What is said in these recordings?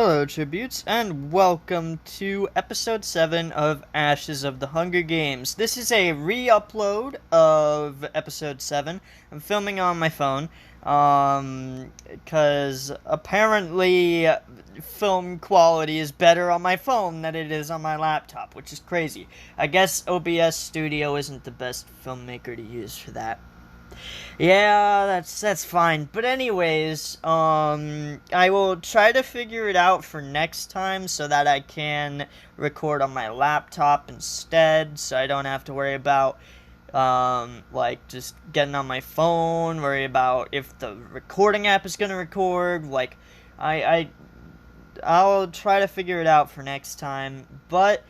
Hello, Tributes, and welcome to episode 7 of Ashes of the Hunger Games. This is a re-upload of episode 7. I'm filming on my phone, because apparently film quality is better on my phone than it is on my laptop, which is crazy. I guess OBS Studio isn't the best filmmaker to use for that. Yeah, that's fine. But anyways, I will try to figure it out for next time so that I can record on my laptop instead, so I don't have to worry about like just getting on my phone, worry about if the recording app is gonna record. Like, I'll try to figure it out for next time. But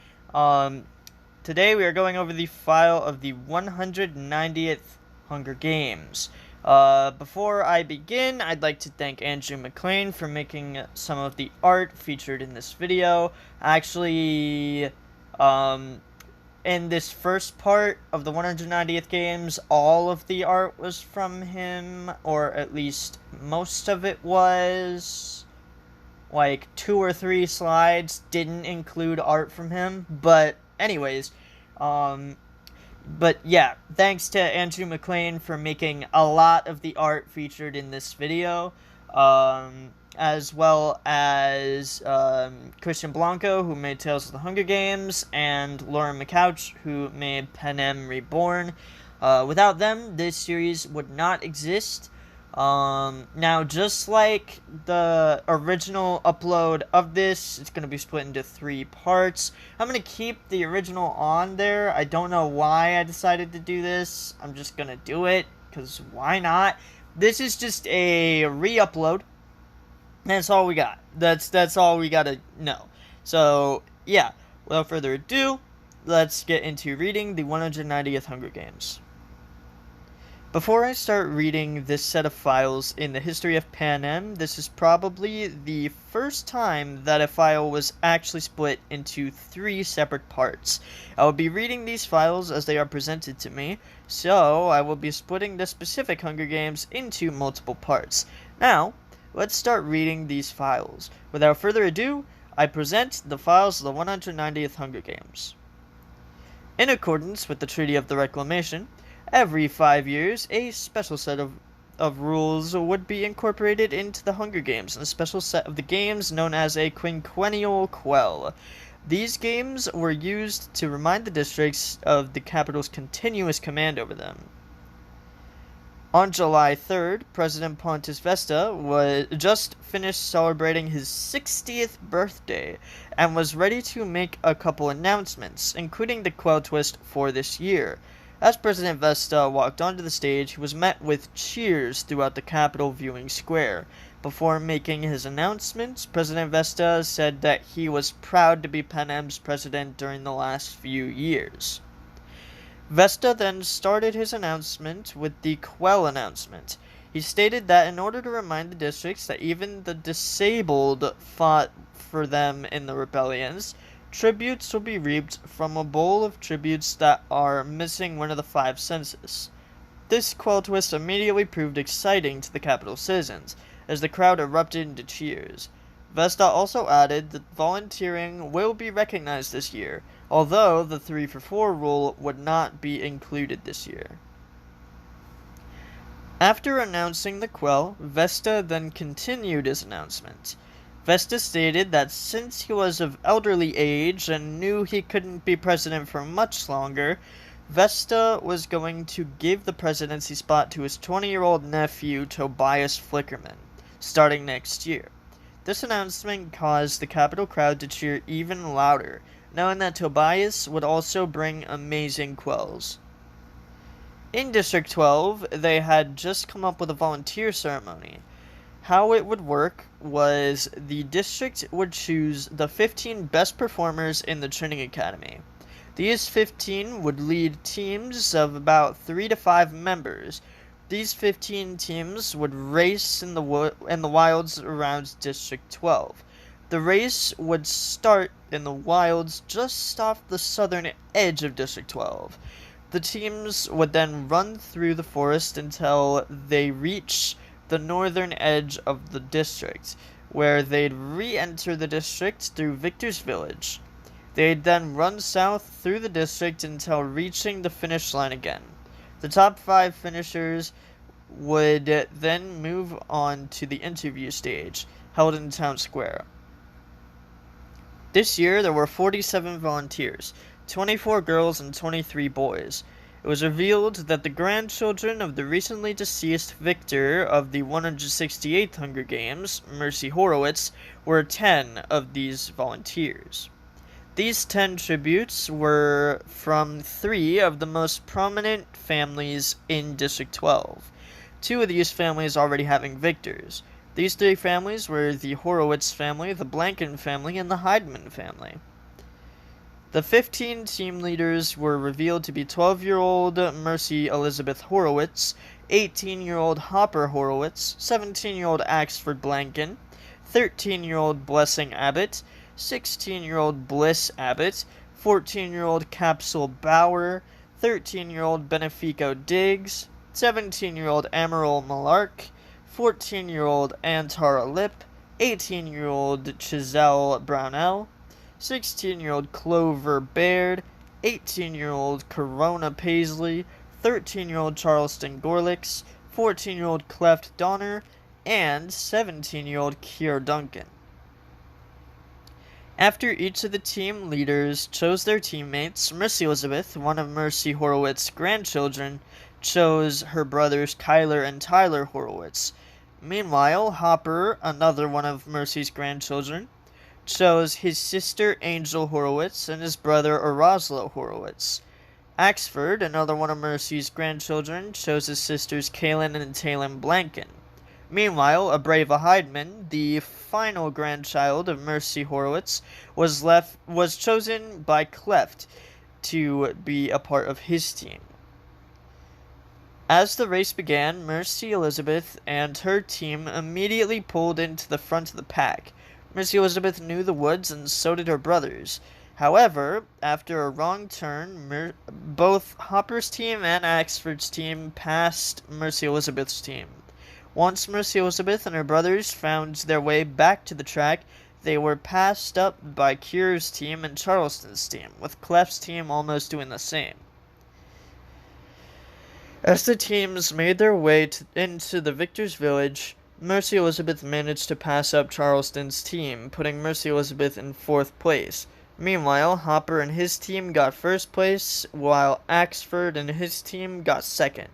today we are going over the file of the 190th Hunger Games. Before I begin, I'd like to thank Andrew McLean for making some of the art featured in this video. Actually, in this first part of the 190th Games, all of the art was from him, or at least most of it was. Like, 2 or 3 slides didn't include art from him, but anyways, but yeah, thanks to Andrew McLean for making a lot of the art featured in this video, as well as Christian Blanco, who made Tales of the Hunger Games, and Lauren McCouch, who made Panem Reborn. Without them, this series would not exist. Now, just like the original upload of this, it's going to be split into 3 parts. I'm going to keep the original on there. I don't know why I decided to do this. I'm just going to do it, because why not? This is just a re-upload. That's all we got. That's all we got to know. So, yeah, without further ado, let's get into reading the 190th Hunger Games. Before I start reading this set of files in the history of Panem, this is probably the first time that a file was actually split into 3 separate parts. I will be reading these files as they are presented to me, so I will be splitting the specific Hunger Games into multiple parts. Now, let's start reading these files. Without further ado, I present the files of the 190th Hunger Games. In accordance with the Treaty of the Reclamation, every 5 years, a special set of rules would be incorporated into the Hunger Games, and a special set of the games known as a Quinquennial Quell. These games were used to remind the districts of the capital's continuous command over them. On July 3rd, President Pontus Vesta was just finished celebrating his 60th birthday, and was ready to make a couple announcements, including the Quell twist for this year. As President Vesta walked onto the stage, he was met with cheers throughout the Capitol viewing square. Before making his announcements, President Vesta said that he was proud to be Panem's president during the last few years. Vesta then started his announcement with the Quell announcement. He stated that in order to remind the districts that even the disabled fought for them in the rebellions, tributes will be reaped from a bowl of tributes that are missing one of the 5 census. This Quell twist immediately proved exciting to the capital citizens, as the crowd erupted into cheers. Vesta also added that volunteering will be recognized this year, although the 3-for-4 rule would not be included this year. After announcing the Quell, Vesta then continued his announcement. Vesta stated that since he was of elderly age and knew he couldn't be president for much longer, Vesta was going to give the presidency spot to his 20-year-old nephew, Tobias Flickerman, starting next year. This announcement caused the Capitol crowd to cheer even louder, knowing that Tobias would also bring amazing quells. In District 12, they had just come up with a volunteer ceremony. How it would work was the district would choose the 15 best performers in the training academy. These 15 would lead teams of about 3 to 5 members. These 15 teams would race in the wilds around District 12. The race would start in the wilds just off the southern edge of District 12. The teams would then run through the forest until they reach the northern edge of the district. where they'd re-enter the district through Victor's Village. They'd then run south through the district until reaching the finish line again. The top 5 finishers would then move on to the interview stage, held in Town Square. This year, there were 47 volunteers, 24 girls and 23 boys. It was revealed that the grandchildren of the recently deceased victor of the 168th Hunger Games, Mercy Horowitz, were 10 of these volunteers. These 10 tributes were from 3 of the most prominent families in District 12. 2 of these families already having victors. These 3 families were the Horowitz family, the Blanken family, and the Heidemann family. The 15 team leaders were revealed to be 12-year-old Mercy Elizabeth Horowitz, 18-year-old Hopper Horowitz, 17-year-old Axford Blanken, 13-year-old Blessing Abbott, 16-year-old Bliss Abbott, 14-year-old Capsule Bauer, 13-year-old Benefico Diggs, 17-year-old Amaryl Malark, 14-year-old Antara Lip, 18-year-old Chiselle Brownell, 16-year-old Clover Baird, 18-year-old Corona Paisley, 13-year-old Charleston Gorlix, 14-year-old Cleft Donner, and 17-year-old Kier Duncan. After each of the team leaders chose their teammates, Mercy Elizabeth, one of Mercy Horowitz's grandchildren, chose her brothers Kyler and Tyler Horowitz. Meanwhile, Hopper, another one of Mercy's grandchildren, chose his sister Angel Horowitz and his brother Eraslo Horowitz. Axford, another one of Mercy's grandchildren, chose his sisters Kaylin and Talon Blanken. Meanwhile, Abreva Heidemann, the final grandchild of Mercy Horowitz, was chosen by Cleft to be a part of his team. As the race began, Mercy Elizabeth and her team immediately pulled into the front of the pack. Mercy Elizabeth knew the woods, and so did her brothers. However, after a wrong turn, both Hopper's team and Axford's team passed Mercy Elizabeth's team. Once Mercy Elizabeth and her brothers found their way back to the track, they were passed up by Kier's team and Charleston's team, with Cleft's team almost doing the same. As the teams made their way into the victor's village, Mercy Elizabeth managed to pass up Charleston's team, putting Mercy Elizabeth in 4th place. Meanwhile, Hopper and his team got 1st place, while Axford and his team got 2nd.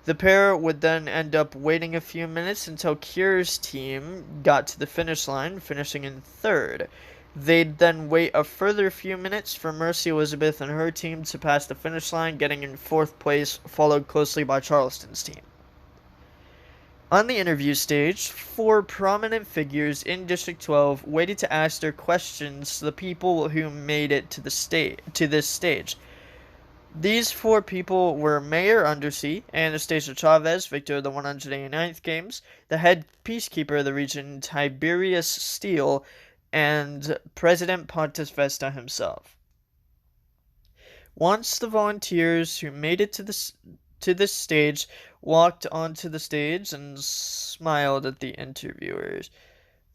The pair would then end up waiting a few minutes until Kier's team got to the finish line, finishing in 3rd. They'd then wait a further few minutes for Mercy Elizabeth and her team to pass the finish line, getting in 4th place, followed closely by Charleston's team. On the interview stage, 4 prominent figures in District 12 waited to ask their questions to the people who made it to this stage. These 4 people were Mayor Undersea, Anastasia Chavez, victor of the 189th Games, the head peacekeeper of the region, Tiberius Steele, and President Pontus Vesta himself. Once the volunteers who made it to this stage walked onto the stage and smiled at the interviewers,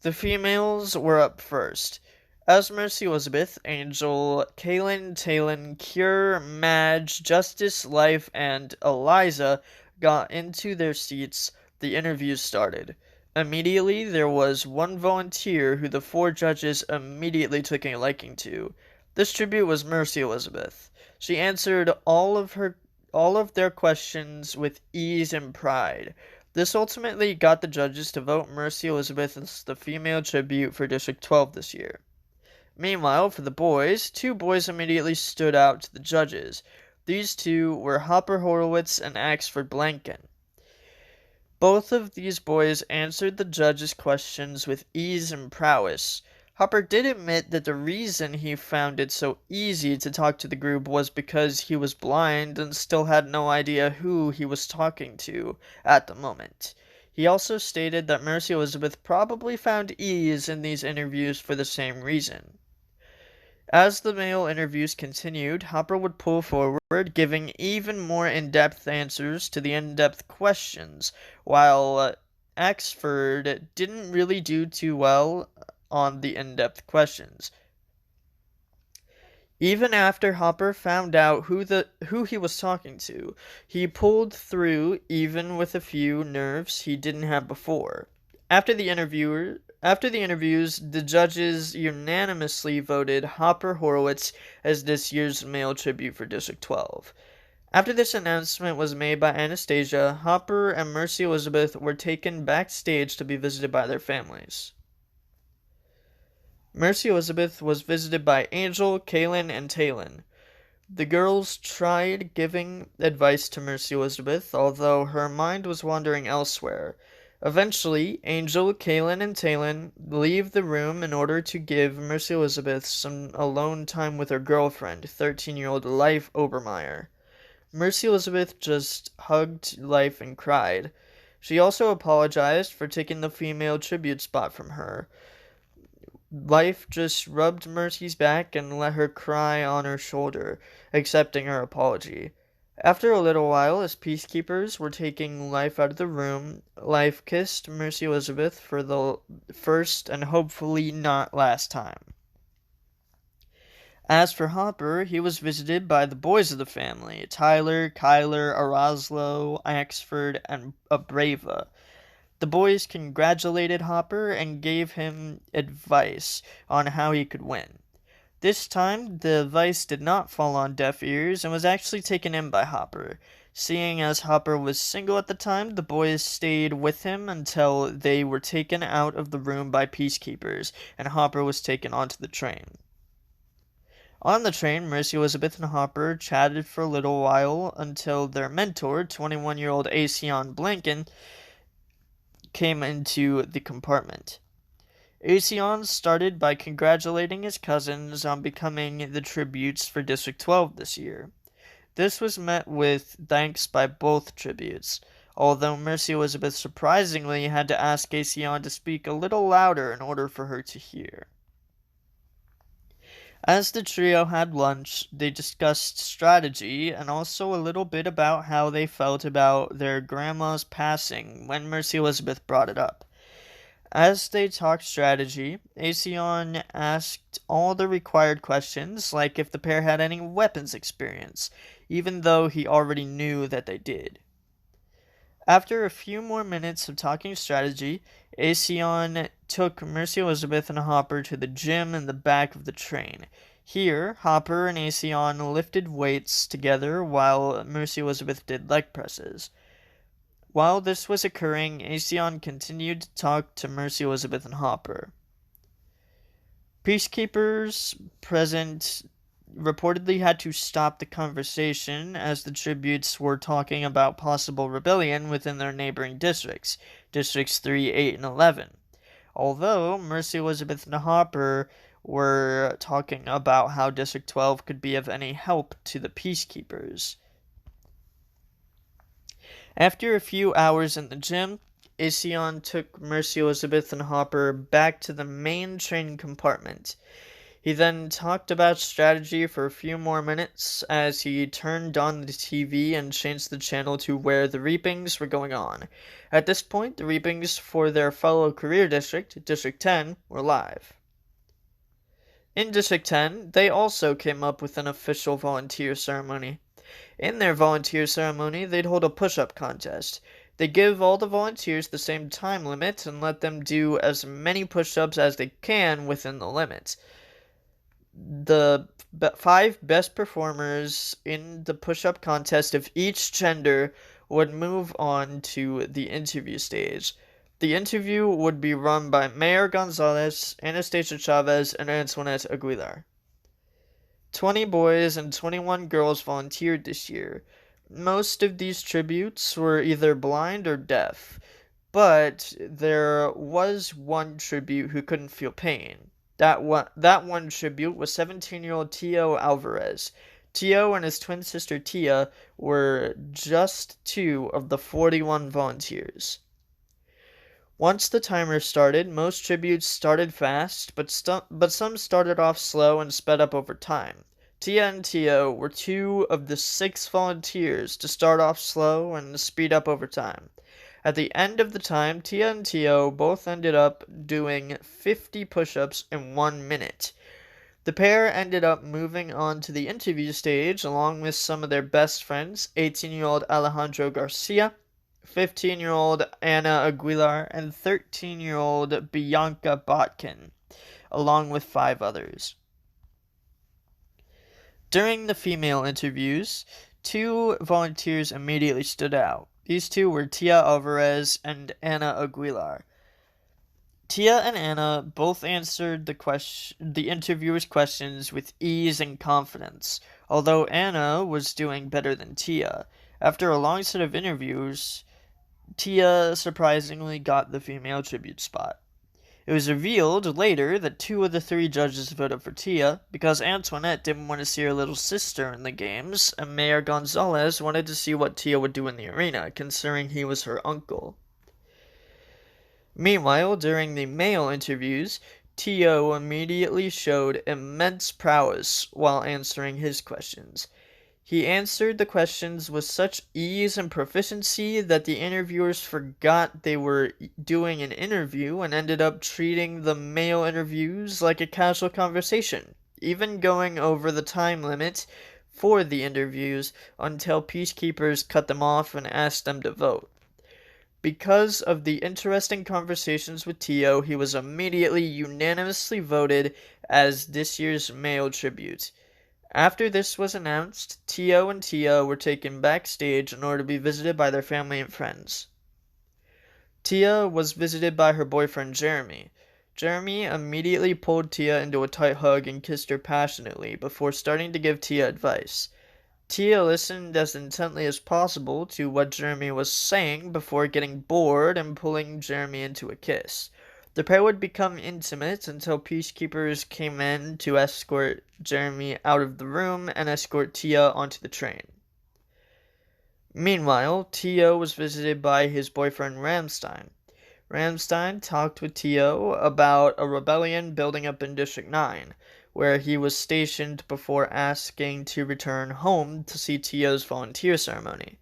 the females were up first. As Mercy Elizabeth, Angel, Kaylin, Talon, Kier, Madge, Justice, Life, and Eliza got into their seats, the interviews started. Immediately, there was one volunteer who the 4 judges immediately took a liking to. This tribute was Mercy Elizabeth. She answered all of their questions with ease and pride. This ultimately got the judges to vote Mercy Elizabeth as the female tribute for District 12 this year. Meanwhile, for the boys, 2 boys immediately stood out to the judges. These 2 were Hopper Horowitz and Axford Blanken. Both of these boys answered the judges' questions with ease and prowess. Hopper did admit that the reason he found it so easy to talk to the group was because he was blind and still had no idea who he was talking to at the moment. He also stated that Mercy Elizabeth probably found ease in these interviews for the same reason. As the male interviews continued, Hopper would pull forward, giving even more in-depth answers to the in-depth questions, while Axford didn't really do too well on the in-depth questions. Even after Hopper found out who he was talking to, he pulled through even with a few nerves he didn't have before. After the interviews, the judges unanimously voted Hopper Horowitz as this year's male tribute for District 12. After this announcement was made by Anastasia, Hopper and Mercy Elizabeth were taken backstage to be visited by their families. Mercy Elizabeth was visited by Angel, Kaylin, and Talon. The girls tried giving advice to Mercy Elizabeth, although her mind was wandering elsewhere. Eventually, Angel, Kaylin, and Talon leave the room in order to give Mercy Elizabeth some alone time with her girlfriend, 13-year-old Life Obermeyer. Mercy Elizabeth just hugged Life and cried. She also apologized for taking the female tribute spot from her. Life just rubbed Mercy's back and let her cry on her shoulder, accepting her apology. After a little while, as peacekeepers were taking Life out of the room, Life kissed Mercy Elizabeth for the first and hopefully not last time. As for Hopper, he was visited by the boys of the family, Tyler, Kyler, Araslo, Axford, and Abreva. The boys congratulated Hopper and gave him advice on how he could win. This time, the advice did not fall on deaf ears and was actually taken in by Hopper. Seeing as Hopper was single at the time, the boys stayed with him until they were taken out of the room by peacekeepers, and Hopper was taken onto the train. On the train, Mercy Elizabeth and Hopper chatted for a little while until their mentor, 21-year-old Acion Blanken, came into the compartment. Acion started by congratulating his cousins on becoming the tributes for District 12 this year. This was met with thanks by both tributes, although Mercy Elizabeth surprisingly had to ask Acion to speak a little louder in order for her to hear. As the trio had lunch, they discussed strategy and also a little bit about how they felt about their grandma's passing when Mercy Elizabeth brought it up. As they talked strategy, Acion asked all the required questions, like if the pair had any weapons experience, even though he already knew that they did. After a few more minutes of talking strategy, Acion took Mercy Elizabeth and Hopper to the gym in the back of the train. Here, Hopper and Acion lifted weights together while Mercy Elizabeth did leg presses. While this was occurring, Acion continued to talk to Mercy Elizabeth and Hopper. Peacekeepers present reportedly had to stop the conversation as the tributes were talking about possible rebellion within their neighboring districts, Districts 3, 8, and 11. Although Mercy Elizabeth and Hopper were talking about how District 12 could be of any help to the peacekeepers. After a few hours in the gym, Acion took Mercy Elizabeth and Hopper back to the main train compartment. He then talked about strategy for a few more minutes as he turned on the TV and changed the channel to where the reapings were going on. At this point, the reapings for their fellow career district, District 10, were live. In District 10, they also came up with an official volunteer ceremony. In their volunteer ceremony, they'd hold a push-up contest. They give all the volunteers the same time limit and let them do as many push-ups as they can within the limit. The 5 best performers in the push-up contest of each gender would move on to the interview stage. The interview would be run by Mayor Gonzalez, Anastasia Chavez, and Antoinette Aguilar. 20 boys and 21 girls volunteered this year. Most of these tributes were either blind or deaf, but there was one tribute who couldn't feel pain. That one tribute was 17-year-old Tio Alvarez. Tio and his twin sister Tia were just 2 of the 41 volunteers. Once the timer started, most tributes started fast, but some started off slow and sped up over time. Tia and Tio were 2 of the 6 volunteers to start off slow and speed up over time. At the end of the time, Tia and Tio both ended up doing 50 push-ups in 1 minute. The pair ended up moving on to the interview stage along with some of their best friends, 18-year-old Alejandro Garcia, 15-year-old Ana Aguilar, and 13-year-old Bianca Botkin, along with 5 others. During the female interviews, 2 volunteers immediately stood out. These 2 were Tia Alvarez and Ana Aguilar. Tia and Anna both answered the interviewer's questions with ease and confidence, although Anna was doing better than Tia. After a long set of interviews, Tia surprisingly got the female tribute spot. It was revealed later that 2 of the 3 judges voted for Tia because Antoinette didn't want to see her little sister in the games, and Mayor Gonzalez wanted to see what Tia would do in the arena, considering he was her uncle. Meanwhile, during the male interviews, Tio immediately showed immense prowess while answering his questions. He answered the questions with such ease and proficiency that the interviewers forgot they were doing an interview and ended up treating the male interviews like a casual conversation, even going over the time limit for the interviews until peacekeepers cut them off and asked them to vote. Because of the interesting conversations with Tio, he was immediately unanimously voted as this year's male tribute. After this was announced, Tio and Tia were taken backstage in order to be visited by their family and friends. Tia was visited by her boyfriend Jeremy. Jeremy immediately pulled Tia into a tight hug and kissed her passionately before starting to give Tia advice. Tia listened as intently as possible to what Jeremy was saying before getting bored and pulling Jeremy into a kiss. The pair would become intimate until peacekeepers came in to escort Jeremy out of the room and escort Tia onto the train. Meanwhile, Tio was visited by his boyfriend Ramstein. Ramstein talked with Tio about a rebellion building up in District 9, where he was stationed before asking to return home to see Tio's volunteer ceremony.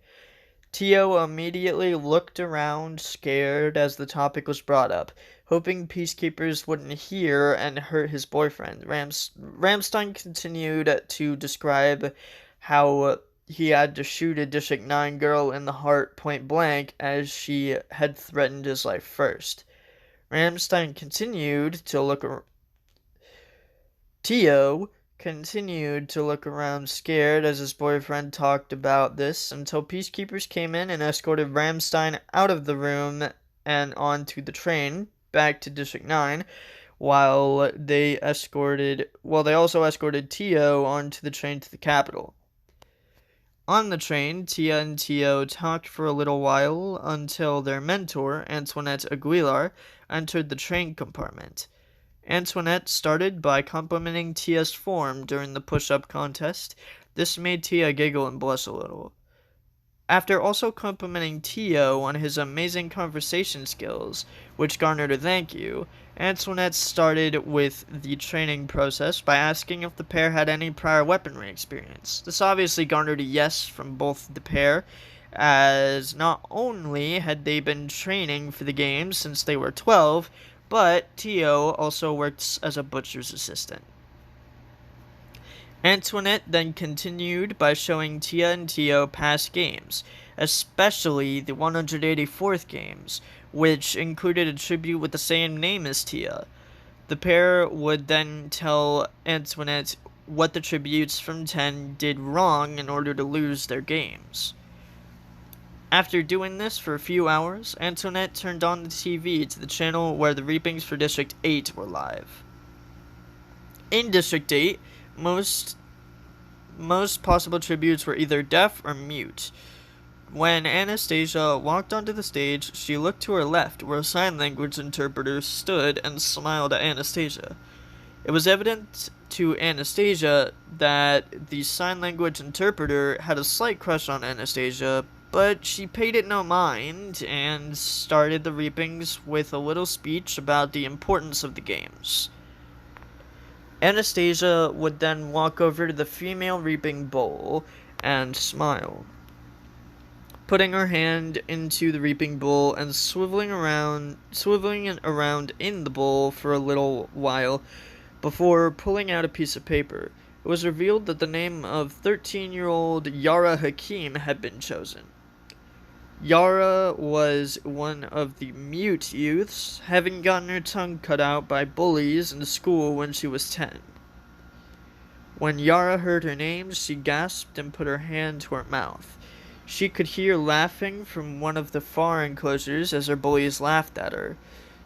Tio immediately looked around, scared, as the topic was brought up, hoping peacekeepers wouldn't hear and hurt his boyfriend. Ramstein continued to describe how he had to shoot a District 9 girl in the heart point blank as she had threatened his life first. Ramstein continued to look around. Tio continued to look around scared as his boyfriend talked about this until peacekeepers came in and escorted Ramstein out of the room and onto the train back to District 9 while they also escorted Tio onto the train to the capital. On the train, Tia and Tio talked for a little while until their mentor, Antoinette Aguilar, entered the train compartment. Antoinette started by complimenting Tia's form during the push-up contest. This made Tia giggle and blush a little. After also complimenting Tio on his amazing conversation skills, which garnered a thank you, Antoinette started with the training process by asking if the pair had any prior weaponry experience. This obviously garnered a yes from both the pair, as not only had they been training for the games since they were 12, but Tio also works as a butcher's assistant. Antoinette then continued by showing Tia and Tio past games, especially the 184th games, which included a tribute with the same name as Tia. The pair would then tell Antoinette what the tributes from 10 did wrong in order to lose their games. After doing this for a few hours, Antoinette turned on the TV to the channel where the reapings for District 8 were live. In District 8, most possible tributes were either deaf or mute. When Anastasia walked onto the stage, she looked to her left where a sign language interpreter stood and smiled at Anastasia. It was evident to Anastasia that the sign language interpreter had a slight crush on Anastasia, but she paid it no mind and started the reapings with a little speech about the importance of the games. Anastasia would then walk over to the female reaping bowl and smile. putting her hand into the reaping bowl and swiveling it around in the bowl for a little while before pulling out a piece of paper. It was revealed that the name of 13-year-old Yara Hakim had been chosen. Yara was one of the mute youths, having gotten her tongue cut out by bullies in school when she was 10. When Yara heard her name, she gasped and put her hand to her mouth. She could hear laughing from one of the far enclosures as her bullies laughed at her.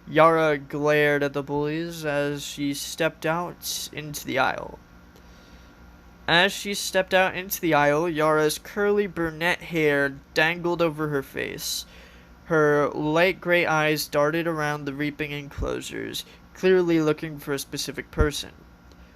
Yara glared at the bullies as she stepped out into the aisle. Yara's curly brunette hair dangled over her face. Her light gray eyes darted around the reaping enclosures, clearly looking for a specific person.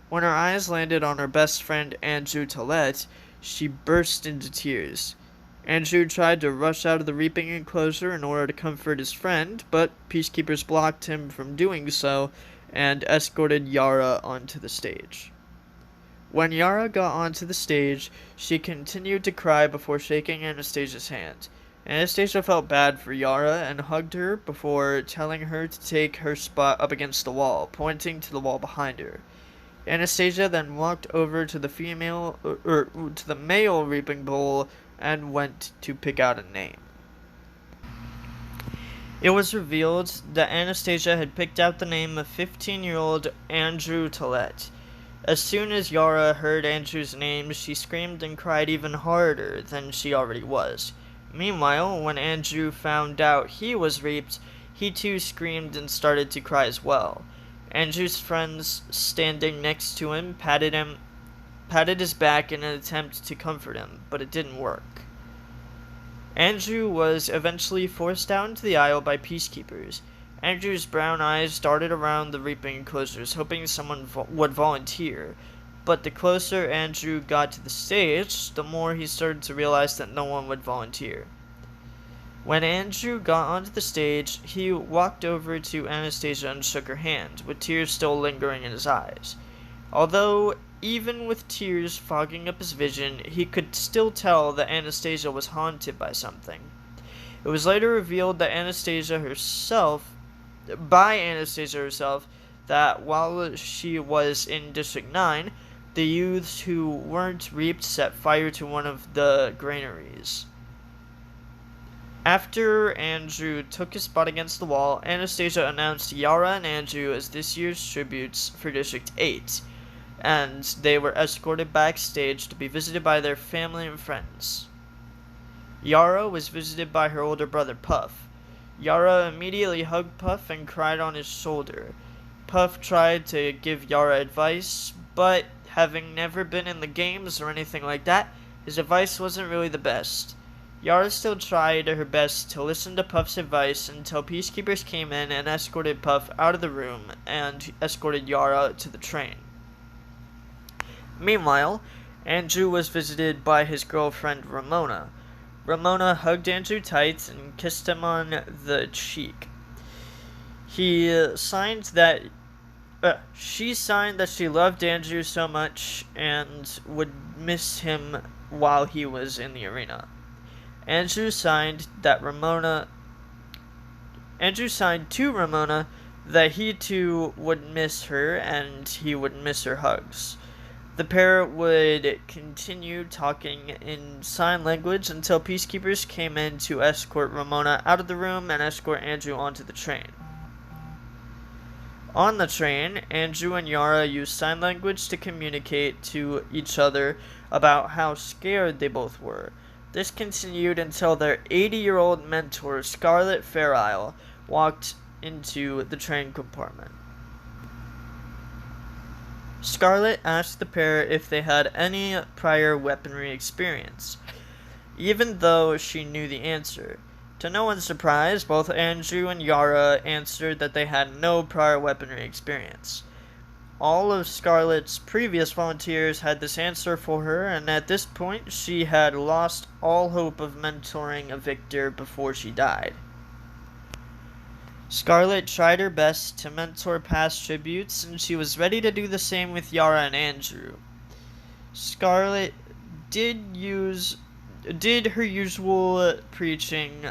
When her eyes landed on her best friend Andrew Tillett, she burst into tears. Andrew tried to rush out of the reaping enclosure in order to comfort his friend, but peacekeepers blocked him from doing so and escorted Yara onto the stage. When Yara got onto the stage, she continued to cry before shaking Anastasia's hand. Anastasia felt bad for Yara and hugged her before telling her to take her spot up against the wall, pointing to the wall behind her. Anastasia then walked over to the male reaping bowl and went to pick out a name. It was revealed that Anastasia had picked out the name of 15-year-old Andrew Tillett. As soon as Yara heard Andrew's name, she screamed and cried even harder than she already was. Meanwhile, when Andrew found out he was reaped, he too screamed and started to cry as well. Andrew's friends standing next to him patted his back in an attempt to comfort him, but it didn't work. Andrew was eventually forced out into the aisle by peacekeepers. Andrew's brown eyes darted around the reaping enclosures, hoping someone would volunteer. But the closer Andrew got to the stage, the more he started to realize that no one would volunteer. When Andrew got onto the stage, he walked over to Anastasia and shook her hand, with tears still lingering in his eyes. Although, even with tears fogging up his vision, he could still tell that Anastasia was haunted by something. It was later revealed that Anastasia herself, that while she was in District 9, the youths who weren't reaped set fire to one of the granaries. After Andrew took his spot against the wall, Anastasia announced Yara and Andrew as this year's tributes for District 8, and they were escorted backstage to be visited by their family and friends. Yara was visited by her older brother Puff. Yara immediately hugged Puff and cried on his shoulder. Puff tried to give Yara advice, but having never been in the games or anything like that, his advice wasn't really the best. Yara still tried her best to listen to Puff's advice until peacekeepers came in and escorted Puff out of the room and escorted Yara to the train. Meanwhile, Andrew was visited by his girlfriend Ramona. Ramona hugged Andrew tight and kissed him on the cheek. She signed that she loved Andrew so much and would miss him while he was in the arena. Andrew signed to Ramona that he too would miss her and he would miss her hugs. The pair would continue talking in sign language until peacekeepers came in to escort Ramona out of the room and escort Andrew onto the train. On the train, Andrew and Yara used sign language to communicate to each other about how scared they both were. This continued until their 80-year-old mentor, Scarlett Fairisle, walked into the train compartment. Scarlett asked the pair if they had any prior weaponry experience, even though she knew the answer. To no one's surprise, both Andrew and Yara answered that they had no prior weaponry experience. All of Scarlett's previous volunteers had this answer for her, and at this point she had lost all hope of mentoring a victor before she died. Scarlett tried her best to mentor past tributes, and she was ready to do the same with Yara and Andrew. Scarlett did use did her usual preaching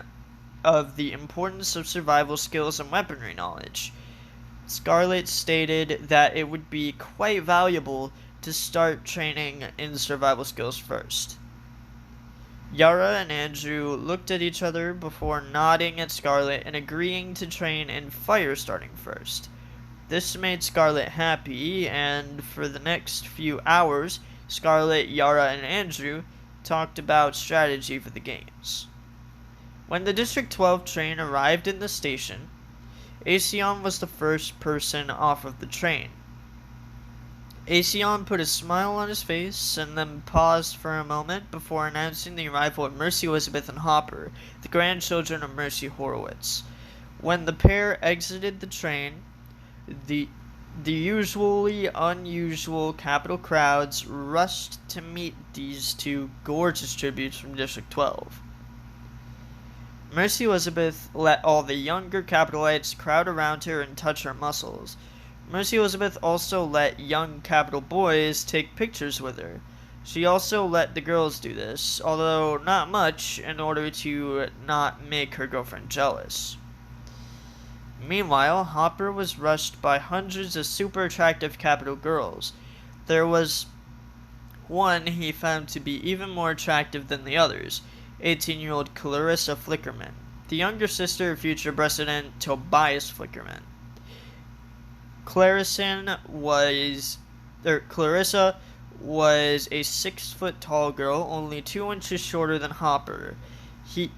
of the importance of survival skills and weaponry knowledge. Scarlet stated that it would be quite valuable to start training in survival skills first. Yara and Andrew looked at each other before nodding at Scarlet and agreeing to train in fire starting first. This made Scarlet happy, and for the next few hours, Scarlet, Yara, and Andrew talked about strategy for the games. When the District 12 train arrived in the station, Aesion was the first person off of the train. Aesion put a smile on his face and then paused for a moment before announcing the arrival of Mercy Elizabeth and Hopper, the grandchildren of Mercy Horowitz. When the pair exited the train, the usually unusual Capitol crowds rushed to meet these two gorgeous tributes from District 12. Mercy Elizabeth let all the younger Capitolites crowd around her and touch her muscles. Mercy Elizabeth also let young Capitol boys take pictures with her. She also let the girls do this, although not much, in order to not make her girlfriend jealous. Meanwhile, Hopper was rushed by hundreds of super attractive Capitol girls. There was one he found to be even more attractive than the others, 18-year-old Clarissa Flickerman, the younger sister of future President Tobias Flickerman. Clarissa was a 6-foot tall girl, only 2 inches shorter than Hopper.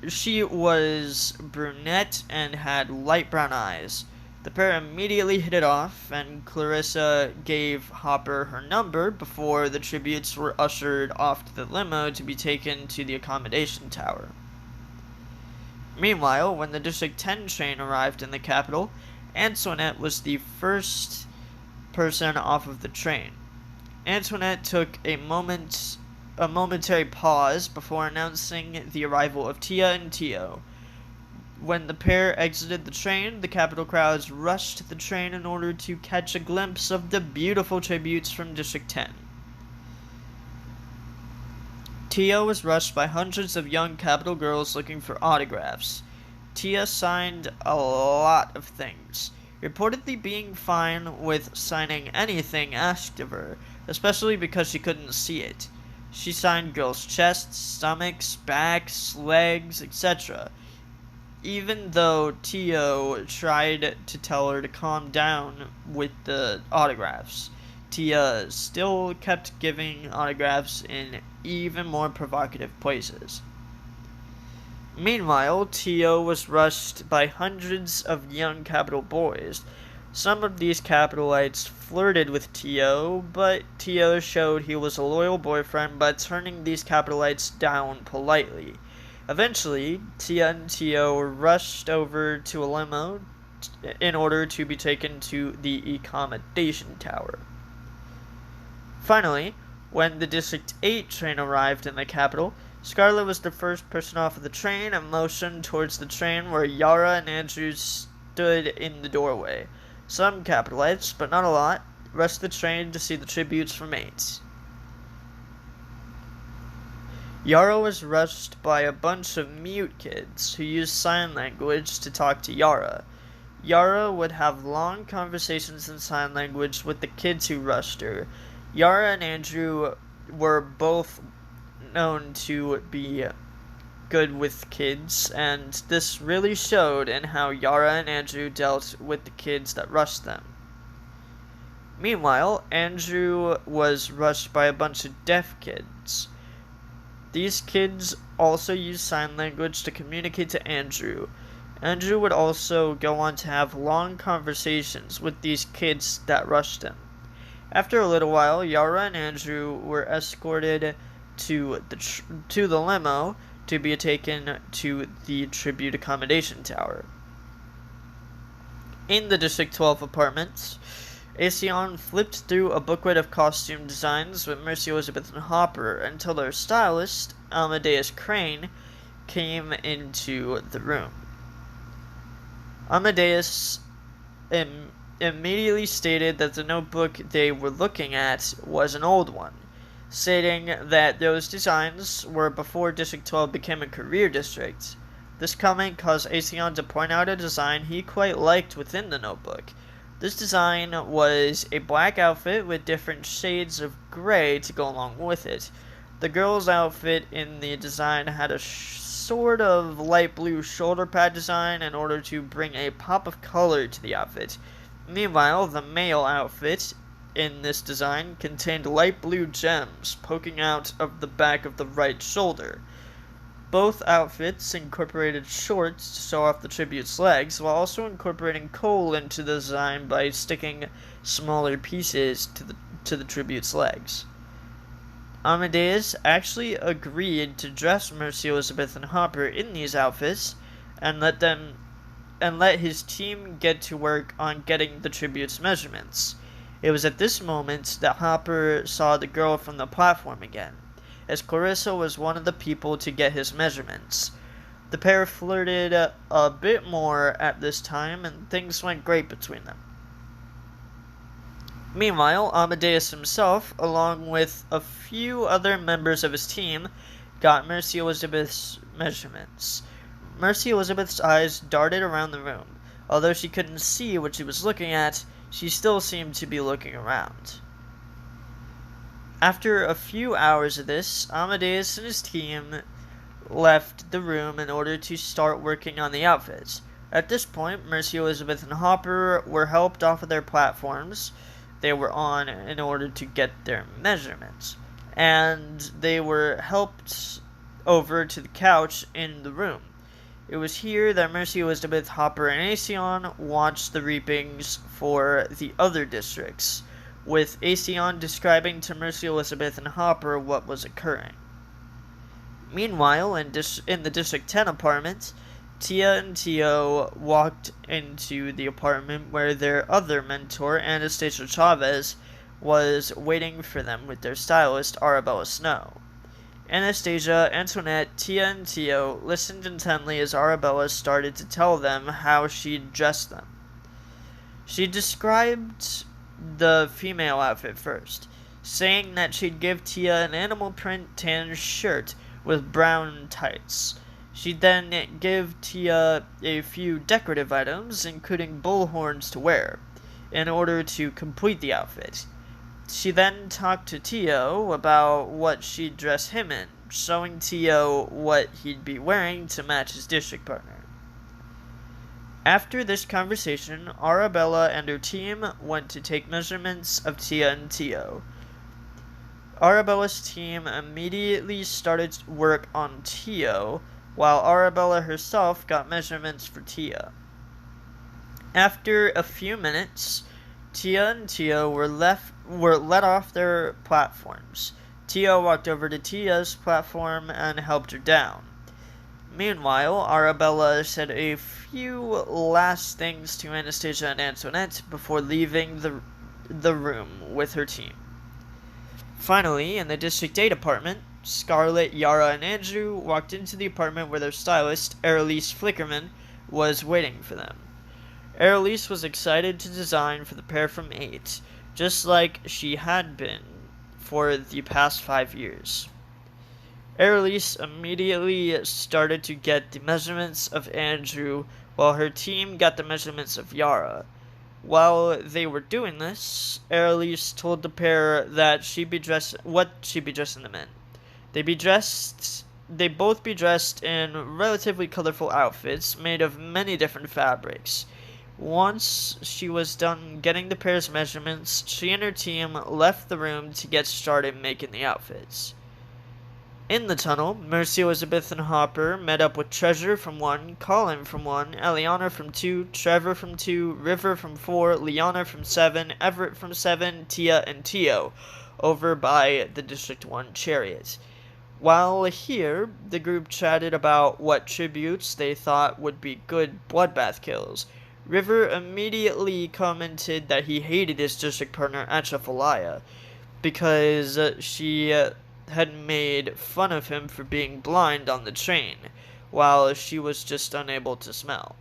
She was brunette and had light brown eyes. The pair immediately hit it off, and Clarissa gave Hopper her number before the tributes were ushered off to the limo to be taken to the accommodation tower. Meanwhile, when the District 10 train arrived in the Capitol, Antoinette was the first person off of the train. Antoinette took a momentary pause before announcing the arrival of Tia and Tio. When the pair exited the train, the Capitol crowds rushed to the train in order to catch a glimpse of the beautiful tributes from District 10. Tia was rushed by hundreds of young Capitol girls looking for autographs. Tia signed a lot of things, reportedly being fine with signing anything asked of her, especially because she couldn't see it. She signed girls' chests, stomachs, backs, legs, etc. Even though Tio tried to tell her to calm down with the autographs, Tia still kept giving autographs in even more provocative places. Meanwhile, Tio was rushed by hundreds of young Capitol boys. Some of these Capitolites flirted with Tio, but Tio showed he was a loyal boyfriend by turning these Capitolites down politely. Eventually, Tia and Tio were rushed over to a limo in order to be taken to the accommodation tower. Finally, when the District 8 train arrived in the Capitol, Scarlet was the first person off of the train and motioned towards the train where Yara and Andrew stood in the doorway. Some Capitolites, but not a lot, rushed the train to see the tributes from 8. Yara was rushed by a bunch of mute kids who used sign language to talk to Yara. Yara would have long conversations in sign language with the kids who rushed her. Yara and Andrew were both known to be good with kids, and this really showed in how Yara and Andrew dealt with the kids that rushed them. Meanwhile, Andrew was rushed by a bunch of deaf kids. These kids also used sign language to communicate to Andrew. Andrew would also go on to have long conversations with these kids that rushed him. After a little while, Yara and Andrew were escorted to the limo to be taken to the tribute accommodation tower. In the District 12 apartments, Aesion flipped through a booklet of costume designs with Mercy Elizabeth and Hopper until their stylist, Amadeus Crane, came into the room. Amadeus immediately stated that the notebook they were looking at was an old one. stating that those designs were before District 12 became a career district. This comment caused Aseon to point out a design he quite liked within the notebook. This design was a black outfit with different shades of gray to go along with it. The girl's outfit in the design had a sort of light blue shoulder pad design in order to bring a pop of color to the outfit. Meanwhile, the male outfit in this design contained light blue gems poking out of the back of the right shoulder. Both outfits incorporated shorts to show off the tribute's legs, while also incorporating coal into the design by sticking smaller pieces to the tribute's legs. Amadeus actually agreed to dress Mercy, Elizabeth, and Hopper in these outfits and let his team get to work on getting the tribute's measurements. It was at this moment that Hopper saw the girl from the platform again, as Clarissa was one of the people to get his measurements. The pair flirted a bit more at this time, and things went great between them. Meanwhile, Amadeus himself, along with a few other members of his team, got Mercy Elizabeth's measurements. Mercy Elizabeth's eyes darted around the room. Although she couldn't see what she was looking at, she still seemed to be looking around. After a few hours of this, Amadeus and his team left the room in order to start working on the outfits. At this point, Mercy Elizabeth and Hopper were helped off of their platforms they were on in order to get their measurements, and they were helped over to the couch in the room. It was here that Mercy Elizabeth, Hopper, and Aseon watched the reapings for the other districts, with Aseon describing to Mercy Elizabeth and Hopper what was occurring. Meanwhile, in the District 10 apartment, Tia and Tio walked into the apartment where their other mentor, Anastasia Chavez, was waiting for them with their stylist, Arabella Snow. Anastasia, Antoinette, Tia, and Tio listened intently as Arabella started to tell them how she'd dressed them. She described the female outfit first, saying that she'd give Tia an animal print tan shirt with brown tights. She'd then give Tia a few decorative items, including bull horns to wear, in order to complete the outfit. She then talked to Tio about what she'd dress him in, showing Tio what he'd be wearing to match his district partner. After this conversation, Arabella and her team went to take measurements of Tia and Tio. Arabella's team immediately started work on Tio, while Arabella herself got measurements for Tia. After a few minutes, Tia and Tio were let off their platforms. Tio walked over to Tia's platform and helped her down. Meanwhile, Arabella said a few last things to Anastasia and Antoinette before leaving the room with her team. Finally, in the District 8 apartment, Scarlett, Yara, and Andrew walked into the apartment where their stylist, Airlise Flickerman, was waiting for them. Airlise was excited to design for the pair from 8, just like she had been for the past 5 years. Airlise immediately started to get the measurements of Andrew, while her team got the measurements of Yara. While they were doing this, Airlise told the pair that she'd be dressing them in. They both be dressed in relatively colorful outfits made of many different fabrics. Once she was done getting the pair's measurements, she and her team left the room to get started making the outfits. In the tunnel, Mercy, Elizabeth, and Hopper met up with Treasure from 1, Colin from 1, Eliana from 2, Trevor from 2, River from 4, Liana from 7, Everett from 7, Tia, and Tio, over by the District 1 chariot. While here, the group chatted about what tributes they thought would be good bloodbath kills. River immediately commented that he hated his district partner Atchafalaya because she had made fun of him for being blind on the train, while she was just unable to smell.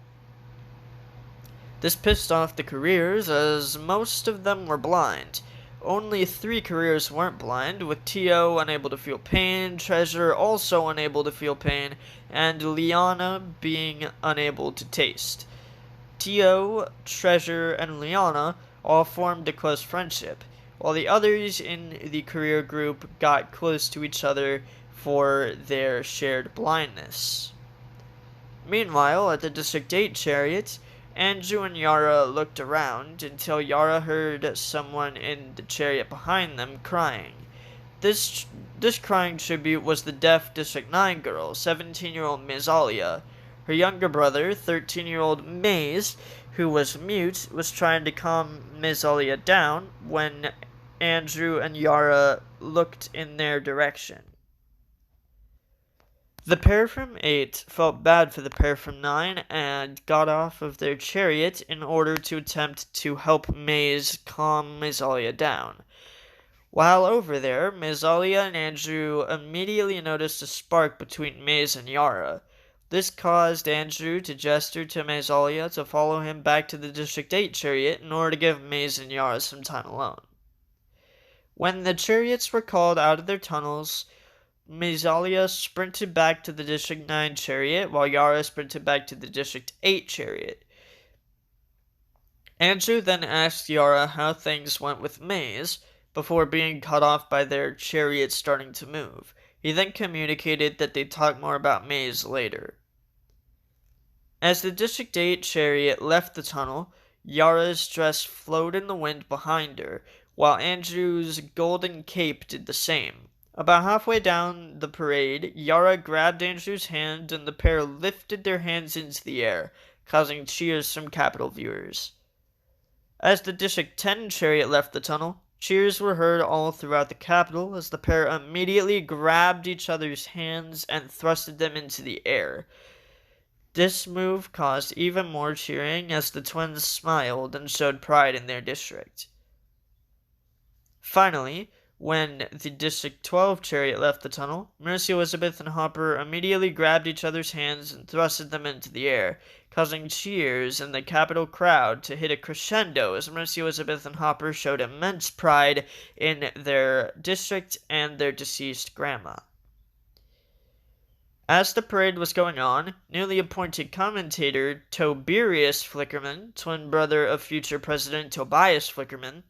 This pissed off the careers, as most of them were blind. Only 3 careers weren't blind, with Tio unable to feel pain, Treasure also unable to feel pain, and Liana being unable to taste. Tio, Treasure, and Liana all formed a close friendship, while the others in the career group got close to each other for their shared blindness. Meanwhile, at the District 8 chariot, Andrew and Yara looked around until Yara heard someone in the chariot behind them crying. This this crying tribute was the deaf District 9 girl, 17-year-old Mazalia. Her younger brother, 13-year-old Maze, who was mute, was trying to calm Mazalia down when Andrew and Yara looked in their direction. The pair from 8 felt bad for the pair from 9 and got off of their chariot in order to attempt to help Maze calm Mazalia down. While over there, Mazalia and Andrew immediately noticed a spark between Maze and Yara. This caused Andrew to gesture to Mazalia to follow him back to the District 8 chariot in order to give Maze and Yara some time alone. When the chariots were called out of their tunnels, Mazalia sprinted back to the District 9 chariot, while Yara sprinted back to the District 8 chariot. Andrew then asked Yara how things went with Maze, before being cut off by their chariot starting to move. He then communicated that they'd talk more about Maze later. As the District 8 chariot left the tunnel, Yara's dress floated in the wind behind her, while Andrew's golden cape did the same. About halfway down the parade, Yara grabbed Andrew's hand and the pair lifted their hands into the air, causing cheers from Capitol viewers. As the District 10 chariot left the tunnel, cheers were heard all throughout the Capitol as the pair immediately grabbed each other's hands and thrusted them into the air. This move caused even more cheering as the twins smiled and showed pride in their district. Finally, when the District 12 chariot left the tunnel, Mercy Elizabeth and Hopper immediately grabbed each other's hands and thrusted them into the air, causing cheers in the Capitol crowd to hit a crescendo as Mercy Elizabeth and Hopper showed immense pride in their district and their deceased grandma. As the parade was going on, newly appointed commentator Toberius Flickerman, twin brother of future President Tobias Flickerman,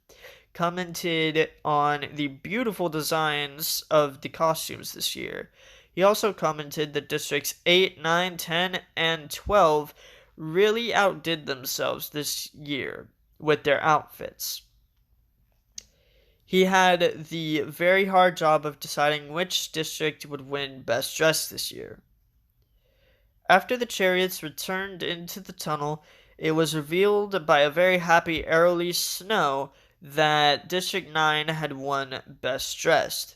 commented on the beautiful designs of the costumes this year. He also commented that Districts 8, 9, 10, and 12 really outdid themselves this year with their outfits. He had the very hard job of deciding which district would win Best Dressed this year. After the chariots returned into the tunnel, it was revealed by a very happy Airly Snow that District 9 had won Best Dressed.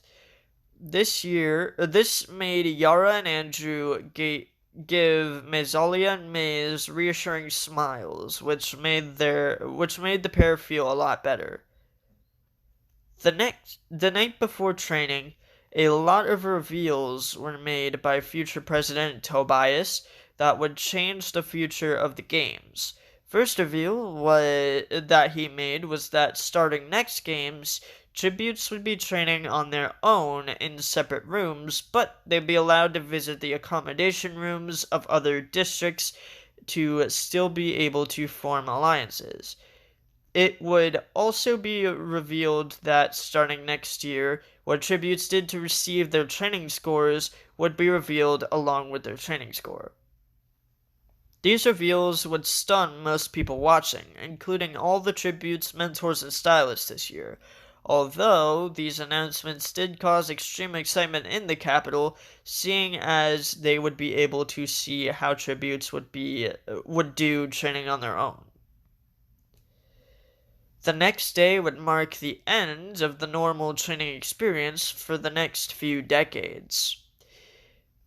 This made Yara and Andrew give Mazalia and Maze reassuring smiles, which made the pair feel a lot better. The night before training, a lot of reveals were made by future President Tobias that would change the future of the games. First reveal that he made was that starting next games, tributes would be training on their own in separate rooms, but they'd be allowed to visit the accommodation rooms of other districts to still be able to form alliances. It would also be revealed that starting next year, what tributes did to receive their training scores would be revealed along with their training score. These reveals would stun most people watching, including all the tributes, mentors, and stylists this year. Although these announcements did cause extreme excitement in the Capitol, seeing as they would be able to see how tributes would do training on their own. The next day would mark the end of the normal training experience for the next few decades.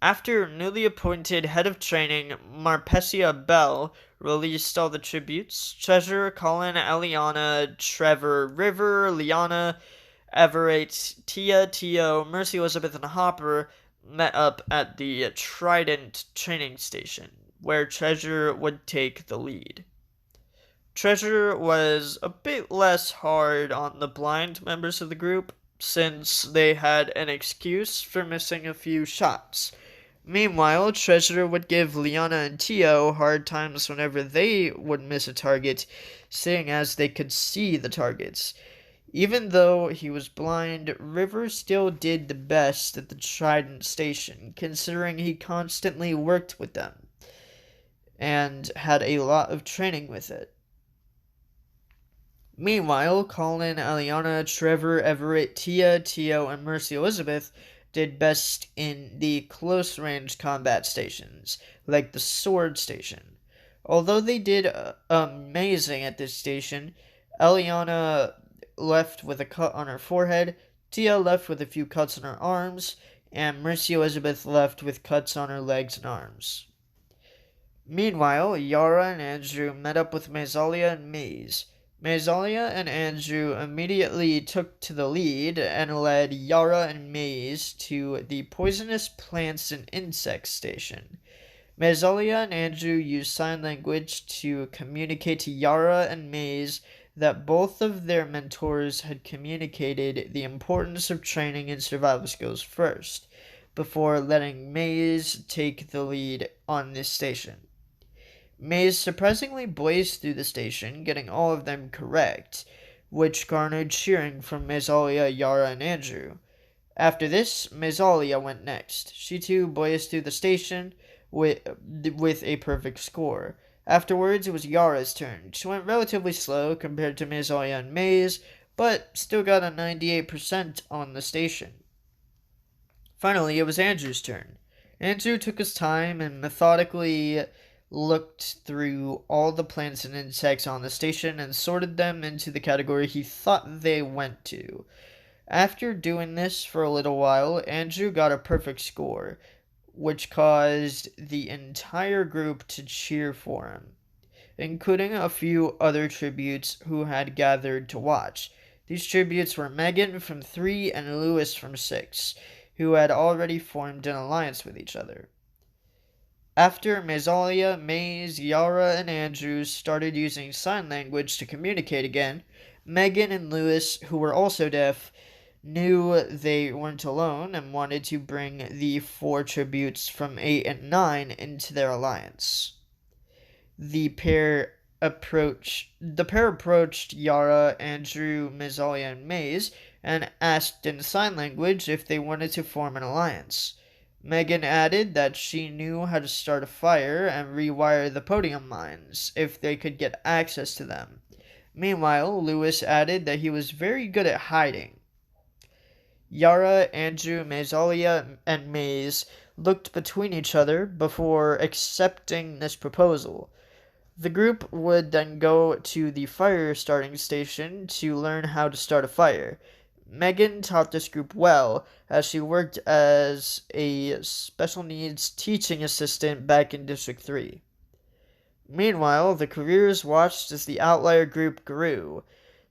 After newly appointed head of training Marpesia Bell released all the tributes, Treasure, Colin, Eliana, Trevor, River, Liana, Everett, Tia, Tio, Mercy Elizabeth, and Hopper met up at the Trident training station, where Treasure would take the lead. Treasure was a bit less hard on the blind members of the group, since they had an excuse for missing a few shots. Meanwhile, Treasure would give Liana and Tio hard times whenever they would miss a target, seeing as they could see the targets. Even though he was blind, River still did the best at the Trident Station, considering he constantly worked with them and had a lot of training with it. Meanwhile, Colin, Aliana, Trevor, Everett, Tia, Tio, and Mercy Elizabeth did best in the close-range combat stations, like the Sword Station. Although they did amazing at this station, Aliana left with a cut on her forehead, Tia left with a few cuts on her arms, and Mercy Elizabeth left with cuts on her legs and arms. Meanwhile, Yara and Andrew met up with Mazalia and Maze. Mazalia and Andrew immediately took to the lead and led Yara and Maze to the poisonous plants and insects station. Mazalia and Andrew used sign language to communicate to Yara and Maze that both of their mentors had communicated the importance of training and survival skills first, before letting Maze take the lead on this station. Maze surprisingly blazed through the station, getting all of them correct, which garnered cheering from Mazalia, Yara, and Andrew. After this, Mazalia went next. She too blazed through the station with a perfect score. Afterwards, it was Yara's turn. She went relatively slow compared to Mazalia and Maze, but still got a 98% on the station. Finally, it was Andrew's turn. Andrew took his time and methodically looked through all the plants and insects on the station and sorted them into the category he thought they went to. After doing this for a little while, Andrew got a perfect score, which caused the entire group to cheer for him, including a few other tributes who had gathered to watch. These tributes were Megan from 3 and Lewis from 6, who had already formed an alliance with each other. After Mazalia, Maze, Yara, and Andrew started using sign language to communicate again, Megan and Lewis, who were also deaf, knew they weren't alone and wanted to bring the 4 tributes from 8 and 9 into their alliance. The pair approached Yara, Andrew, Mazalia, and Maze and asked in sign language if they wanted to form an alliance. Megan added that she knew how to start a fire and rewire the podium mines if they could get access to them. Meanwhile, Lewis added that he was very good at hiding. Yara, Andrew, Mazalia, and Maze looked between each other before accepting this proposal. The group would then go to the fire starting station to learn how to start a fire. Megan taught this group well, as she worked as a special needs teaching assistant back in District 3. Meanwhile, the careers watched as the outlier group grew.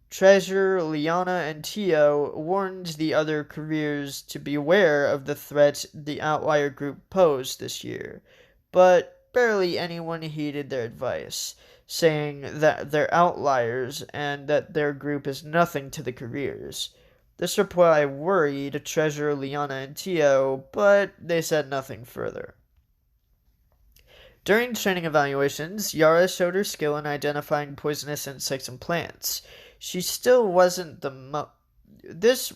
Treasure, Liana, and Tio warned the other careers to beware of the threat the outlier group posed this year, but barely anyone heeded their advice, saying that they're outliers and that their group is nothing to the careers. This reply worried Treasure, Liana, and Tio, but they said nothing further. During training evaluations, Yara showed her skill in identifying poisonous insects and plants. She still wasn't This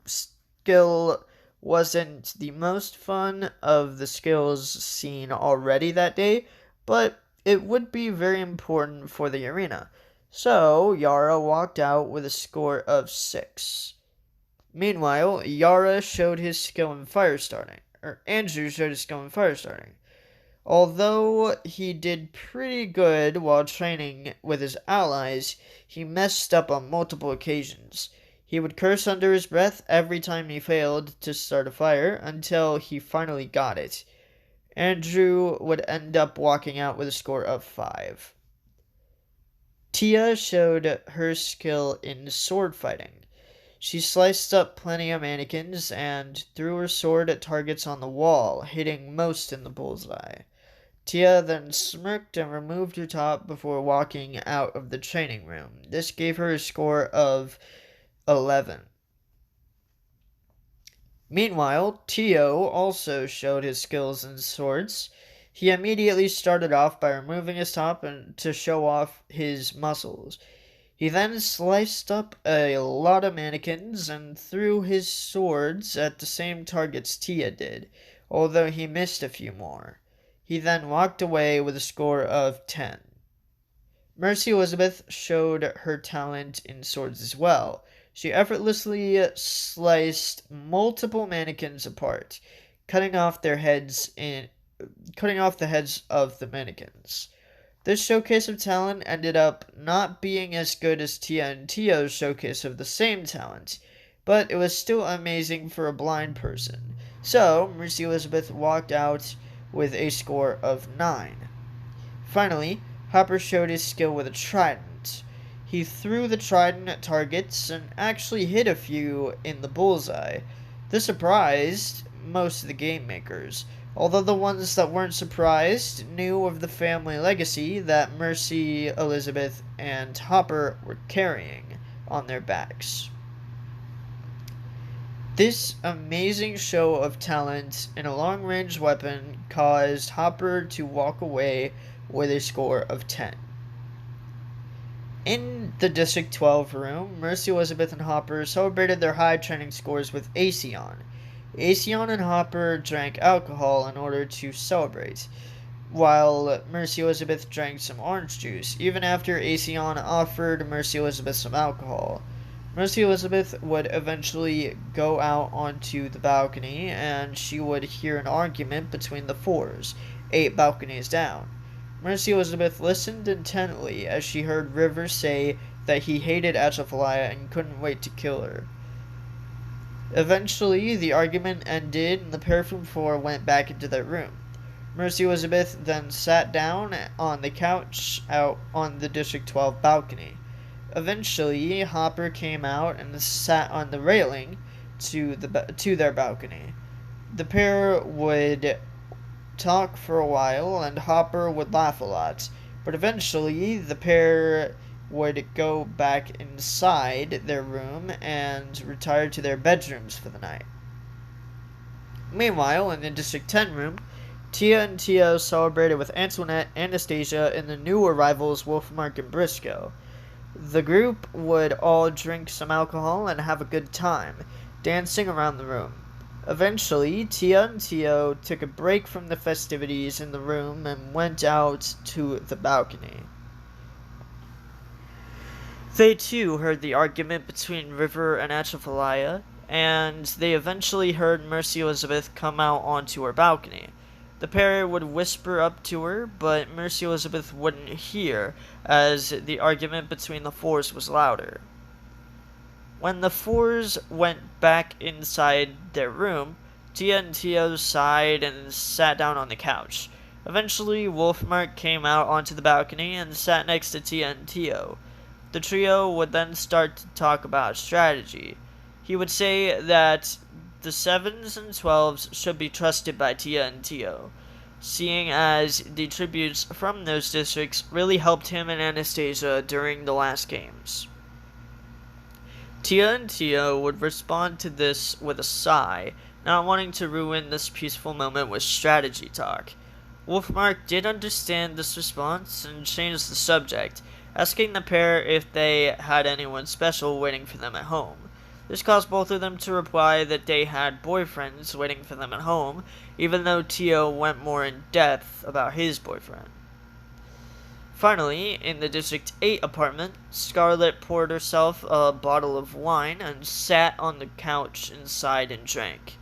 skill wasn't the most fun of the skills seen already that day, but it would be very important for the arena. So, Yara walked out with a score of 6. Meanwhile, Yara showed his skill in fire starting. Andrew showed his skill in fire starting. Although he did pretty good while training with his allies, he messed up on multiple occasions. He would curse under his breath every time he failed to start a fire until he finally got it. Andrew would end up walking out with a score of 5. Tia showed her skill in sword fighting. She sliced up plenty of mannequins and threw her sword at targets on the wall, hitting most in the bullseye. Tia then smirked and removed her top before walking out of the training room. This gave her a score of 11. Meanwhile, Tio also showed his skills in swords. He immediately started off by removing his top and to show off his muscles. He then sliced up a lot of mannequins and threw his swords at the same targets Tia did, although he missed a few more. He then walked away with a score of 10. Mercy Elizabeth showed her talent in swords as well. She effortlessly sliced multiple mannequins apart, cutting off the heads of the mannequins. This showcase of talent ended up not being as good as Tia and Tio's showcase of the same talent, but it was still amazing for a blind person. So, Mercy Elizabeth walked out with a score of 9. Finally, Hopper showed his skill with a trident. He threw the trident at targets and actually hit a few in the bullseye. This surprised most of the game makers, although the ones that weren't surprised knew of the family legacy that Mercy, Elizabeth, and Hopper were carrying on their backs. This amazing show of talent in a long-range weapon caused Hopper to walk away with a score of 10. In the District 12 room, Mercy, Elizabeth, and Hopper celebrated their high training scores with Aseon. Aseon and Hopper drank alcohol in order to celebrate, while Mercy Elizabeth drank some orange juice, even after Aseon offered Mercy Elizabeth some alcohol. Mercy Elizabeth would eventually go out onto the balcony, and she would hear an argument between the fours, 8 balconies down. Mercy Elizabeth listened intently as she heard River say that he hated Atrophilia and couldn't wait to kill her. Eventually, the argument ended and the pair from 4 went back into their room. Mercy Elizabeth then sat down on the couch out on the District 12 balcony. Eventually, Hopper came out and sat on the railing to their balcony. The pair would talk for a while, and Hopper would laugh a lot. But eventually, the pair would go back inside their room and retire to their bedrooms for the night. Meanwhile, in the District 10 room, Tia and Tio celebrated with Antoinette, Anastasia, and the new arrivals Wolfmark and Briscoe. The group would all drink some alcohol and have a good time, dancing around the room. Eventually, Tia and Tio took a break from the festivities in the room and went out to the balcony. They too heard the argument between River and Atrophilia, and they eventually heard Mercy Elizabeth come out onto her balcony. The pair would whisper up to her, but Mercy Elizabeth wouldn't hear, as the argument between the fours was louder. When the fours went back inside their room, Tia and Tio sighed and sat down on the couch. Eventually, Wolfmark came out onto the balcony and sat next to Tia and Tio. The trio would then start to talk about strategy. He would say that the 7s and 12s should be trusted by Tia and Tio, seeing as the tributes from those districts really helped him and Anastasia during the last games. Tia and Tio would respond to this with a sigh, not wanting to ruin this peaceful moment with strategy talk. Wolfmark did understand this response and changed the subject, asking the pair if they had anyone special waiting for them at home. This caused both of them to reply that they had boyfriends waiting for them at home, even though Tio went more in depth about his boyfriend. Finally, in the District 8 apartment, Scarlet poured herself a bottle of wine and sat on the couch inside and drank.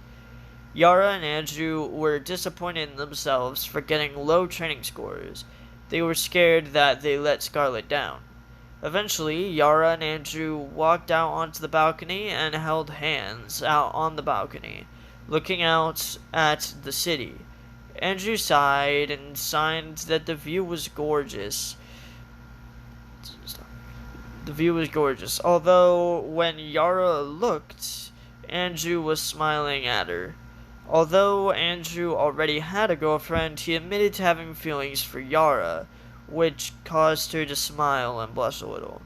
Yara and Andrew were disappointed in themselves for getting low training scores. They were scared that they let Scarlet down. Eventually, Yara and Andrew walked out onto the balcony and held hands out on the balcony, looking out at the city. Andrew sighed and signed that the view was gorgeous. Although when Yara looked, Andrew was smiling at her. Although Andrew already had a girlfriend, he admitted to having feelings for Yara, which caused her to smile and blush a little.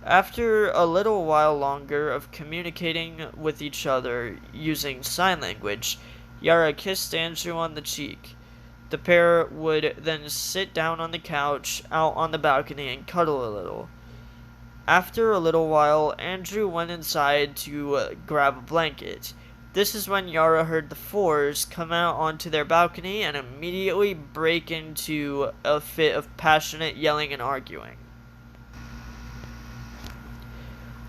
After a little while longer of communicating with each other using sign language, Yara kissed Andrew on the cheek. The pair would then sit down on the couch out on the balcony and cuddle a little. After a little while, Andrew went inside to grab a blanket. This is when Yara heard the fours come out onto their balcony and immediately break into a fit of passionate yelling and arguing.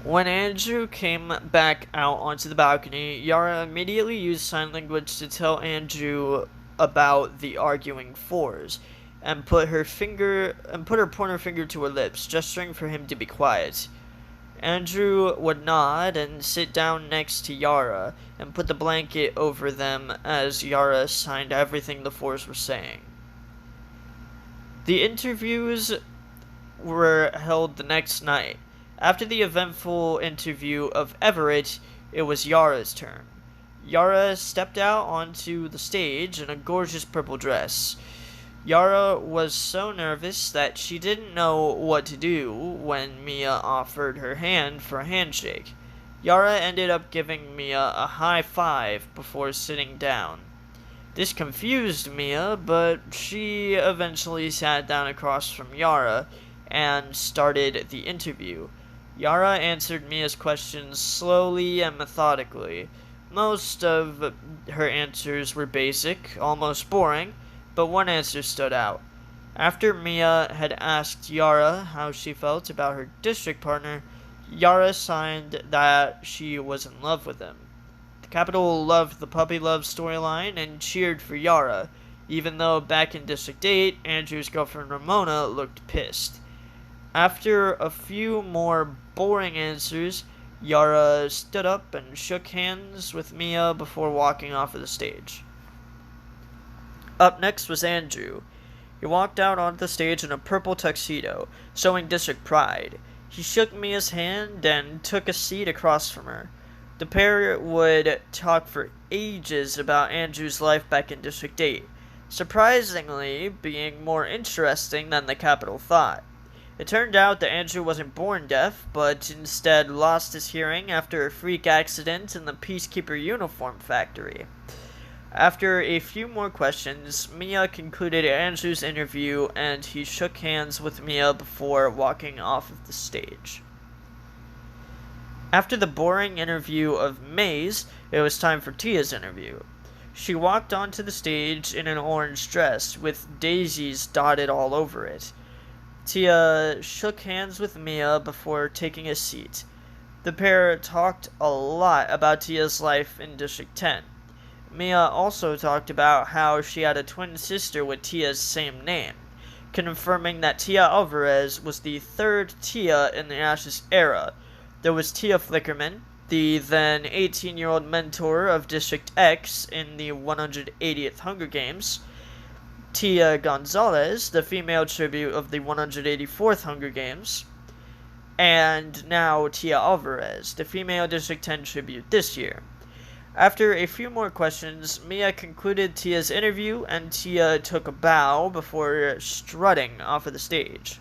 When Andrew came back out onto the balcony, Yara immediately used sign language to tell Andrew about the arguing fours, and put her pointer finger to her lips, gesturing for him to be quiet. Andrew would nod and sit down next to Yara, and put the blanket over them as Yara signed everything the fours were saying. The interviews were held the next night. After the eventful interview of Everett, it was Yara's turn. Yara stepped out onto the stage in a gorgeous purple dress. Yara was so nervous that she didn't know what to do when Mia offered her hand for a handshake. Yara ended up giving Mia a high five before sitting down. This confused Mia, but she eventually sat down across from Yara and started the interview. Yara answered Mia's questions slowly and methodically. Most of her answers were basic, almost boring, but one answer stood out. After Mia had asked Yara how she felt about her district partner, Yara signed that she was in love with him. The Capitol loved the puppy love storyline and cheered for Yara, even though back in District 8, Andrew's girlfriend Ramona looked pissed. After a few more boring answers, Yara stood up and shook hands with Mia before walking off of the stage. Up next was Andrew. He walked out onto the stage in a purple tuxedo, showing district pride. He shook Mia's hand and took a seat across from her. The pair would talk for ages about Andrew's life back in District 8, surprisingly being more interesting than the Capitol thought. It turned out that Andrew wasn't born deaf, but instead lost his hearing after a freak accident in the Peacekeeper uniform factory. After a few more questions, Mia concluded Andrew's interview, and he shook hands with Mia before walking off of the stage. After the boring interview of May's, it was time for Tia's interview. She walked onto the stage in an orange dress, with daisies dotted all over it. Tia shook hands with Mia before taking a seat. The pair talked a lot about Tia's life in District 10. Mia also talked about how she had a twin sister with Tia's same name, confirming that Tia Alvarez was the third Tia in the Ashes era. There was Tia Flickerman, the then 18-year-old mentor of District X in the 180th Hunger Games, Tia Gonzalez, the female tribute of the 184th Hunger Games, and now Tia Alvarez, the female District 10 tribute this year. After a few more questions, Mia concluded Tia's interview, and Tia took a bow before strutting off of the stage.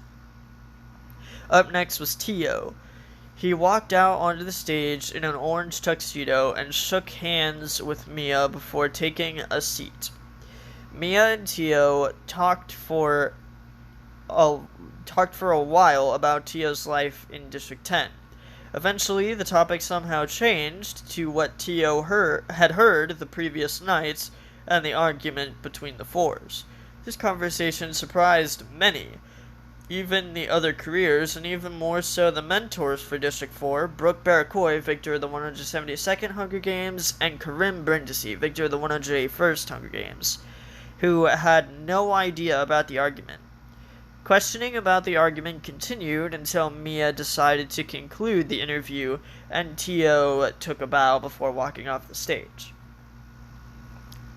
Up next was Tio. He walked out onto the stage in an orange tuxedo and shook hands with Mia before taking a seat. Mia and Tio talked for a while about Tio's life in District 10. Eventually, the topic somehow changed to what Tio had heard the previous night and the argument between the fours. This conversation surprised many, even the other careers, and even more so the mentors for District 4, Brooke Barakoy, victor of the 172nd Hunger Games, and Karim Brindisi, victor of the 181st Hunger Games, who had no idea about the argument. Questioning about the argument continued until Mia decided to conclude the interview, and Tio took a bow before walking off the stage.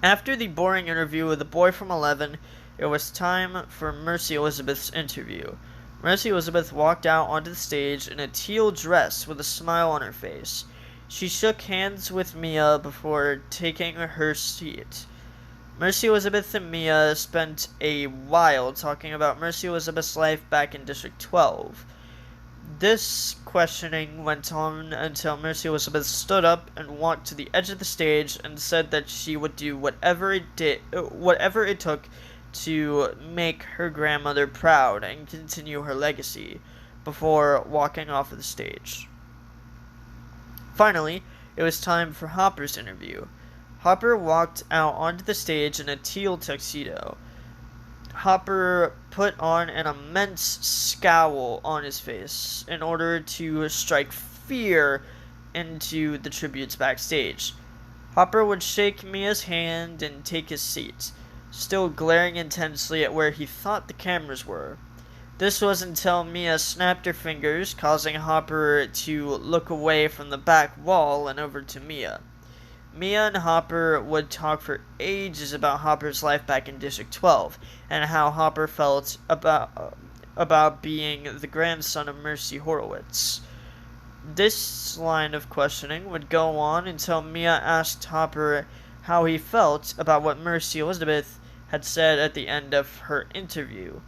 After the boring interview with the boy from 11, it was time for Mercy Elizabeth's interview. Mercy Elizabeth walked out onto the stage in a teal dress with a smile on her face. She shook hands with Mia before taking her seat. Mercy Elizabeth and Mia spent a while talking about Mercy Elizabeth's life back in District 12. This questioning went on until Mercy Elizabeth stood up and walked to the edge of the stage and said that she would do whatever it took to make her grandmother proud and continue her legacy, before walking off of the stage. Finally, it was time for Hopper's interview. Hopper walked out onto the stage in a teal tuxedo. Hopper put on an immense scowl on his face in order to strike fear into the tributes backstage. Hopper would shake Mia's hand and take his seat, still glaring intensely at where he thought the cameras were. This was until Mia snapped her fingers, causing Hopper to look away from the back wall and over to Mia. Mia and Hopper would talk for ages about Hopper's life back in District 12, and how Hopper felt about being the grandson of Mercy Horowitz. This line of questioning would go on until Mia asked Hopper how he felt about what Mercy Elizabeth had said at the end of her interview.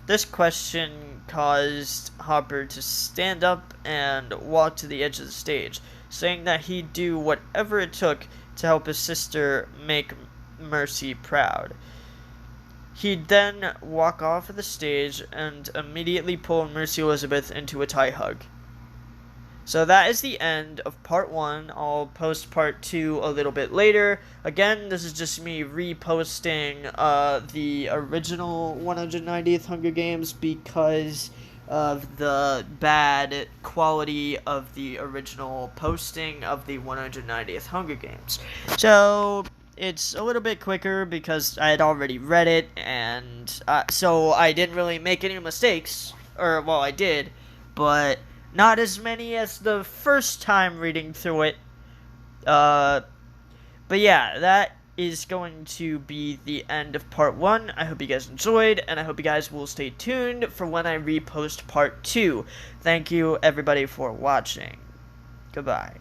This question caused Hopper to stand up and walk to the edge of the stage, saying that he'd do whatever it took to help his sister make Mercy proud. He'd then walk off of the stage and immediately pull Mercy Elizabeth into a tight hug. So that is the end of part 1. I'll post part 2 a little bit later. Again, this is just me reposting the original 190th Hunger Games because of the bad quality of the original posting of the 190th Hunger Games. So it's a little bit quicker because I had already read it, and so I didn't really make any mistakes. Or, well, I did, but not as many as the first time reading through it. But yeah, that is going to be the end of part 1. I hope you guys enjoyed, and I hope you guys will stay tuned for when I repost part 2. Thank you, everybody, for watching. Goodbye.